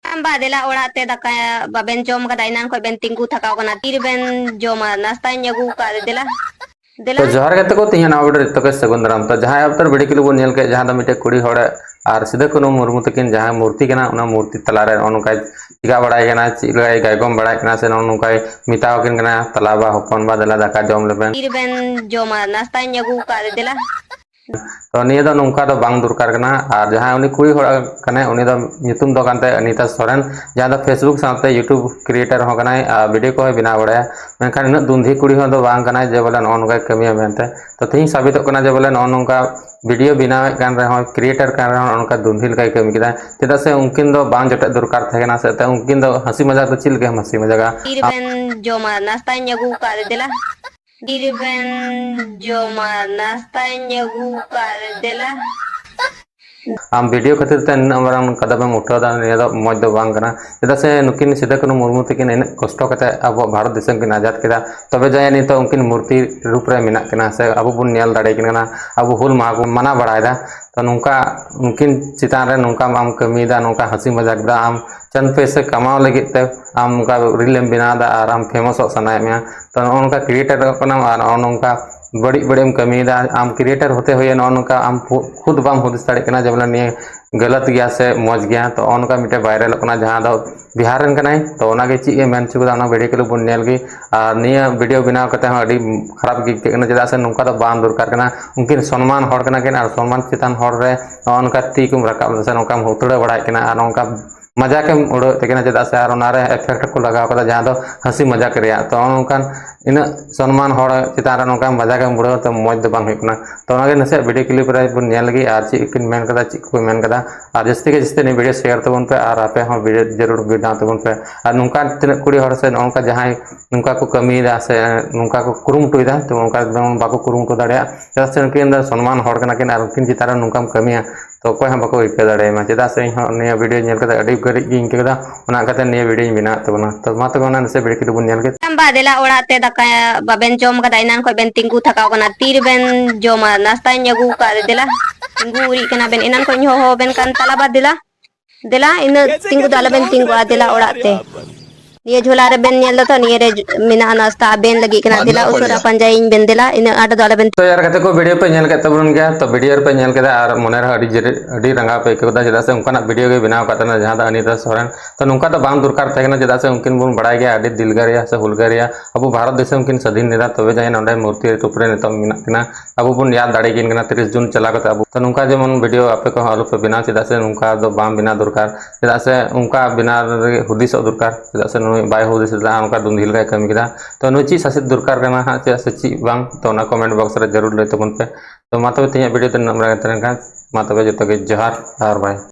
Badela orate daka baben jom kada inan ko ben tinggu thakaw kana tir ben joma nasta nyagu ka dela तो dela जोहार गते को तीन नावड़ तो के सगुन दाराम तो जहां अब तर बड़ी किलो बन नेल के जहां द मिटे कुड़ी होड़े आर सिदा कोनो मुर्मु तकिन जहां मूर्ति केना उना मूर्ति तलारे ओनका चिगा बड़ाय केना चिगा गायगम बड़ाय केना से ओनका मिताव किन केना तलाबा हपन बा दला दाका जम Leben tir ben joma nasta nyagu ka dela तो निया दो नौका दो बांग दुरकार कना और जहां उनी कुड़ी होड़ा कने उनी दो नितुम दो कांते अनीता सोरेन जहां दो फेसबुक साथे यूट्यूब क्रिएटर हो कना वीडियो को बिना बड़ाया मेनखान इन दुंधी कुड़ी हो दो बांग कना जे बोले नौका कमिया मेनते तो तीन साबित कना जे बोले नौका वीडियो बिना कान रहे क्रिएटर कान रहे उनका दुंधी लकाय कमी किदा चेदा से उनकिन दो बांग जटे दुरकार थे कना से उनकिन दो हंसी मजाक तो चिल के हंसी मजाक tir ben joma nasta nyagu ka dela tir ben joma nasta nyagu ka dela आम वीडियो खातिर ते नमराम कदम उठा दा ने दा मज दो बांग कना चेदा से नुकिन सिदा कोनो मुर्मु तकिन इन कष्ट कते अब भारत देश किन आजाद केदा तबे जाय नि तो उनकिन मूर्ति रूप रे मिना केना से अब बुन नेल दाड़े किन अब हुल मा को मना बड़ायदा तो नुका उनकिन चितान रे नुका आम कमीदा नुका हंसी मजाक दा आम चंद पैसे कमाओ लगे ते आम उनका रील बना दा और आम फेमस सनाय में तो उनका क्रिएटर कना और उनका बड़ी बड़ी कमीदा आम क्रिएटर होते हुए नौका आम खुद बाम हुदिस दाड़े कना जब नहीं गलत गया से मौज गया तो उनका मिटे वायरल कना जहां दो बिहार रन कनाय तो ओना गे ची मेन चुदा ओना वीडियो के बुन नेल गी और निया वीडियो बनाव कते अडी खराब गी के जदा से नौका दो बाम दुरकार कना उनकिन सम्मान हर कना के और सम्मान चितान हर रे उनका ती कुम रकाब से नौका हुतड़े बड़ाय कना और नौका मजाक उड़ो तेना चेदा से और नारे इफेक्ट को लगाव कदा जहां दो हंसी मजाक रिया तो नौकान इन सम्मान हर चितान नौका मजाक उड़ो तो मौज दो बांग हुकना तो ओना गे नसे वीडियो क्लिप रे बुन नेल गी और ची किन मेन कदा ची को मेन कदा और जस्ती के जस्ती ने वीडियो शेयर तबन पे और आपे हो वीडियो जरूर बिना तबन पे और नौका तिन कुड़ी हर से नौका जहां नौका को कमी दा से नौका को कुरुम टुइदा तो नौका एकदम बाको कुरुम टु दाड़िया चेदा से उनकिन सम्मान हर कना किन और उनकिन चितान नौका कमिया तो कोई हम बाको इके दाड़े मा चेदा से ने वीडियो नेल कदा अडी गरी गिन केदा ओना कते ने वीडियो बिना तबना तो मा तबे ओना से वीडियो के बुन नेल के badela orate daka baben jom kada inan ko ben tinggu thakaw kana tir ben joma nasta nyagu ka dela tinggu uri kana ben inan ko nyoho ben kan talaba dela dela ina tinggu dala ben tinggu adela orate ये झोला रे Ben nail तो निये रे मिना नाश्ता Ben लगी कना दिला उसरा पंजाइन बेन दिला इन आटा दला बेन तो यार कते को वीडियो पे नेल के तबन गया तो वीडियो पे नेल के और मने रे अडी रंगा पे केदा जदा से उनका वीडियो के बनाव कातना जहां दा अनीता सोरेन तो नुका तो बाम दुरकार थे जदा से उनकिन बुन बड़ाय गया अडी दिलगरिया से हुलगरिया अब भारत देश उनकिन स्वाधीन नेदा तबे जाय नंडे मूर्ति टुपरे नेता मिना किना अब बुन याद दाड़े किन कना 30 जून चला कते अब तो नुका जेमन वीडियो आपे को आलू पे बिना चेदा से नुका दो बाम बिना दुरकार चेदा से उनका बिना हुदिस दुरकार चेदा से बाय हुदिस उनका दुंधिल का कमी किदा तो नुची सासित दुरकार कना हा चे सची बांग तो ना कमेंट बॉक्स रे जरूर ले तबन पे तो मा तबे तिया वीडियो ते नमरा तन का मा तबे जतो के जोहार और बाय।